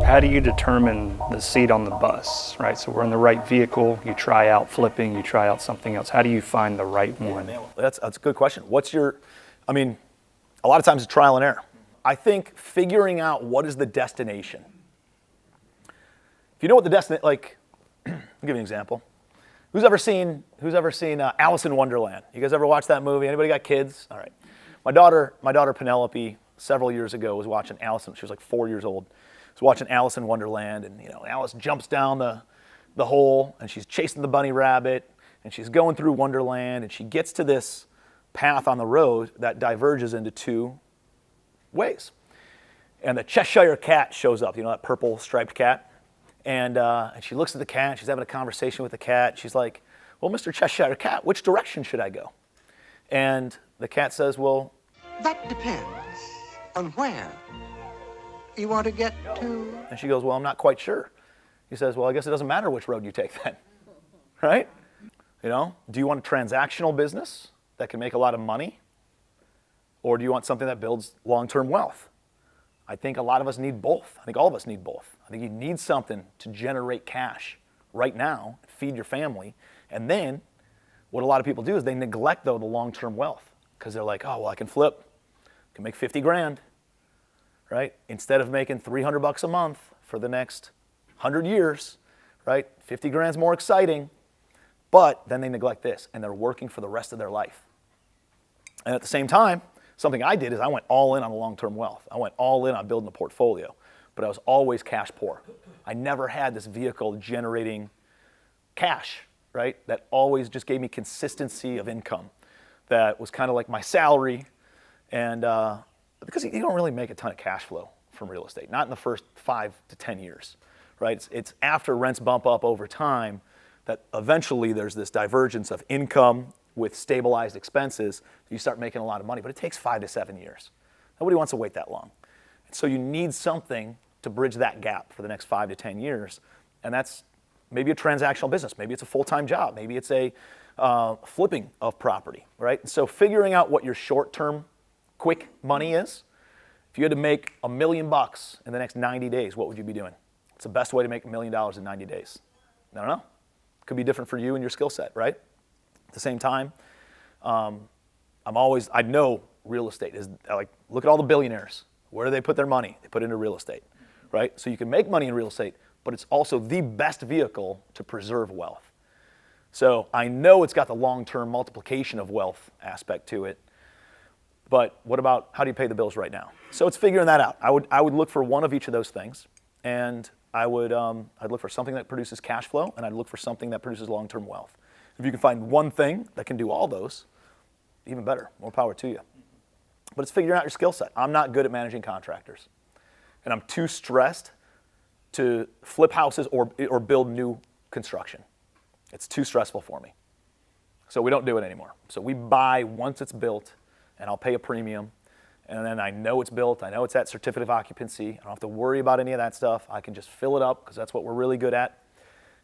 how do you determine the seat on the bus, right? So we're in the right vehicle, you try out flipping, you try out something else. How do you find the right one? Man, that's a good question. A lot of times it's trial and error. I think figuring out what is the destination. If you know what the destination, I'll give you an example. Who's ever seen Alice in Wonderland? You guys ever watch that movie? Anybody got kids? All right. My daughter Penelope, several years ago, was watching Alice. She was like 4 years old. Was watching Alice in Wonderland, and Alice jumps down the hole, and she's chasing the bunny rabbit, and she's going through Wonderland, and she gets to this path on the road that diverges into two ways. And the Cheshire Cat shows up, that purple striped cat. And she looks at the cat, she's having a conversation with the cat. She's like, well, Mr. Cheshire Cat, which direction should I go? And the cat says, well, that depends on where you want to get to. And she goes, well, I'm not quite sure. He says, well, I guess it doesn't matter which road you take then, right? Do you want a transactional business that can make a lot of money? Or do you want something that builds long-term wealth? I think a lot of us need both. I think all of us need both. I think you need something to generate cash right now, feed your family. And then what a lot of people do is they neglect, though, the long-term wealth because they're like, oh, well, I can flip. I can make 50 grand, right? Instead of making $300 a month for the next 100 years, right? 50 grand's more exciting. But then they neglect this, and they're working for the rest of their life. And at the same time, something I did is I went all in on the long-term wealth. I went all in on building a portfolio, but I was always cash poor. I never had this vehicle generating cash, right? That always just gave me consistency of income. That was kind of like my salary, and because you don't really make a ton of cash flow from real estate, not in the first 5 to 10 years, right? It's after rents bump up over time that eventually there's this divergence of income with stabilized expenses, you start making a lot of money, but it takes 5 to 7 years. Nobody wants to wait that long. And so you need something to bridge that gap for the next 5 to 10 years, and that's maybe a transactional business, maybe it's a full-time job, maybe it's a flipping of property, right? And so figuring out what your short-term quick money is, if you had to make $1 million in the next 90 days, what would you be doing? It's the best way to make $1 million in 90 days. I don't know. Could be different for you and your skill set, right? At the same time, I know real estate is like, look at all the billionaires. Where do they put their money? They put it into real estate, right? So you can make money in real estate, but it's also the best vehicle to preserve wealth. So I know it's got the long-term multiplication of wealth aspect to it, but what about how do you pay the bills right now? So it's figuring that out. I would look for one of each of those things, and I'd look for something that produces cash flow, and I'd look for something that produces long-term wealth. If you can find one thing that can do all those, even better, more power to you. But it's figuring out your skill set. I'm not good at managing contractors, and I'm too stressed to flip houses or build new construction. It's too stressful for me. So we don't do it anymore. So we buy once it's built, and I'll pay a premium, and then I know it's built, I know it's at certificate of occupancy, I don't have to worry about any of that stuff. I can just fill it up, because that's what we're really good at,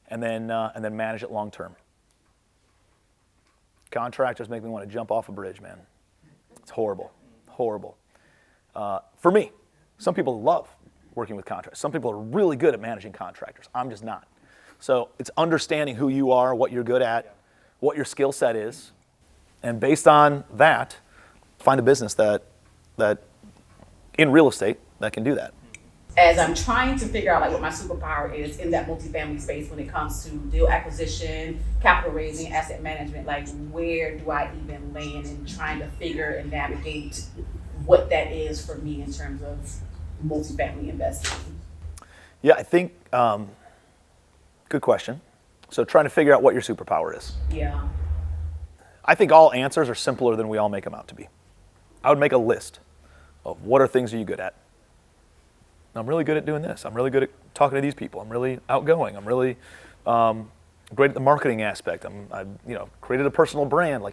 and then manage it long term. Contractors make me want to jump off a bridge, man. It's horrible, horrible. For me, some people love working with contractors. Some people are really good at managing contractors. I'm just not. So it's understanding who you are, what you're good at, what your skill set is, and based on that, find a business that in real estate that can do that. As I'm trying to figure out what my superpower is in that multifamily space when it comes to deal acquisition, capital raising, asset management, where do I even land in trying to figure and navigate what that is for me in terms of multifamily investing? Yeah, I think, good question. So trying to figure out what your superpower is. Yeah. I think all answers are simpler than we all make them out to be. I would make a list of what are things are you good at. I'm really good at doing this. I'm really good at talking to these people. I'm really outgoing. I'm really great at the marketing aspect. I've created a personal brand.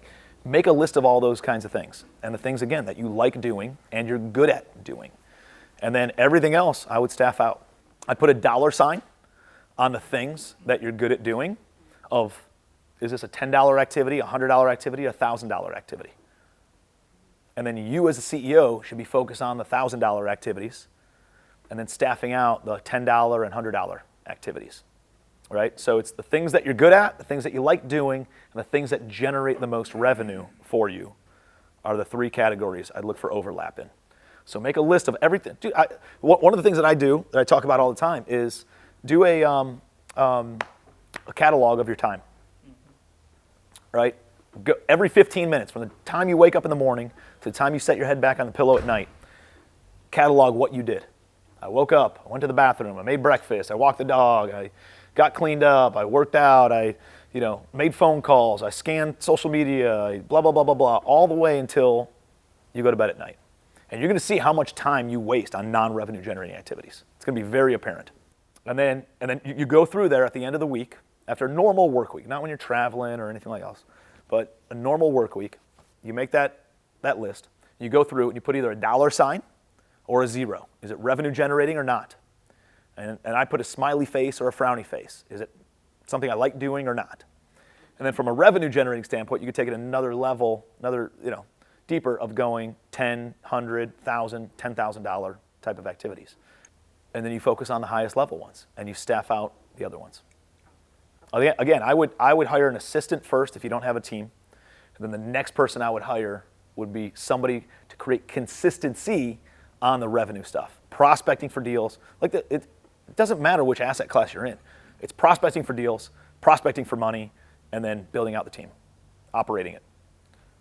Make a list of all those kinds of things. And the things, again, that you like doing and you're good at doing. And then everything else, I would staff out. I'd put a $ on the things that you're good at doing of, is this a $10 activity, a $100 activity, a $1,000 activity? And then you as a CEO should be focused on the $1,000 activities. and then staffing out the $10 and $100 activities, right? So it's the things that you're good at, the things that you like doing, and the things that generate the most revenue for you are the three categories I'd look for overlap in. So make a list of everything. Dude, one of the things that I do, that I talk about all the time, is do a catalog of your time, right? Go, every 15 minutes, from the time you wake up in the morning to the time you set your head back on the pillow at night, catalog what you did. I woke up, I went to the bathroom, I made breakfast, I walked the dog, I got cleaned up, I worked out, I made phone calls, I scanned social media, I blah, blah, blah, blah, blah, all the way until you go to bed at night. And you're going to see how much time you waste on non-revenue generating activities. It's going to be very apparent. And then you go through there at the end of the week, after a normal work week, not when you're traveling or anything like else, but a normal work week, you make that list, you go through and you put either a dollar sign or a zero. Is it revenue generating or not? And I put a smiley face or a frowny face. Is it something I like doing or not? And then from a revenue generating standpoint, you could take it another level, deeper of going $10, $100, $1,000, $10,000 type of activities. And then you focus on the highest level ones and you staff out the other ones. Again, I would hire an assistant first if you don't have a team. And then the next person I would hire would be somebody to create consistency on the revenue stuff. Prospecting for deals. It doesn't matter which asset class you're in. It's prospecting for deals, prospecting for money, and then building out the team, operating it,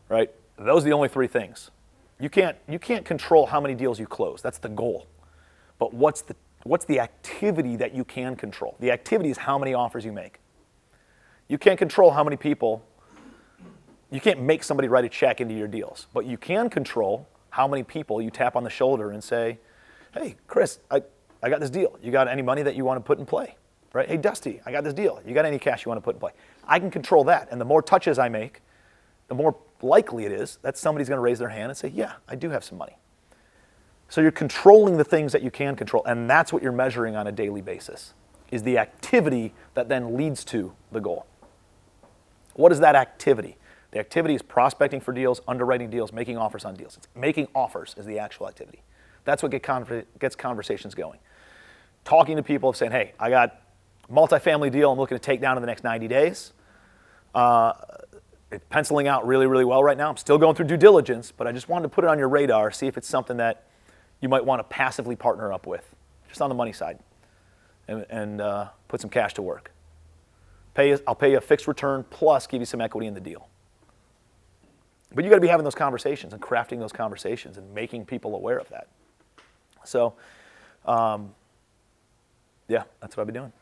right? Those are the only three things. You can't control how many deals you close. That's the goal. But what's the activity that you can control? The activity is how many offers you make. You can't control how many people, you can't make somebody write a check into your deals, but you can control how many people you tap on the shoulder and say, hey, Chris, I got this deal. You got any money that you want to put in play? Right? Hey, Dusty, I got this deal. You got any cash you want to put in play? I can control that. And the more touches I make, the more likely it is that somebody's going to raise their hand and say, yeah, I do have some money. So you're controlling the things that you can control, and that's what you're measuring on a daily basis, is the activity that then leads to the goal. What is that activity? The activity is prospecting for deals, underwriting deals, making offers on deals. It's making offers is the actual activity. That's what gets conversations going. Talking to people, saying, hey, I got a multifamily deal I'm looking to take down in the next 90 days. It's penciling out really, really well right now. I'm still going through due diligence, but I just wanted to put it on your radar, see if it's something that you might want to passively partner up with, just on the money side, and put some cash to work. I'll pay you a fixed return plus give you some equity in the deal. But you got to be having those conversations and crafting those conversations and making people aware of that. So, yeah, that's what I've been doing.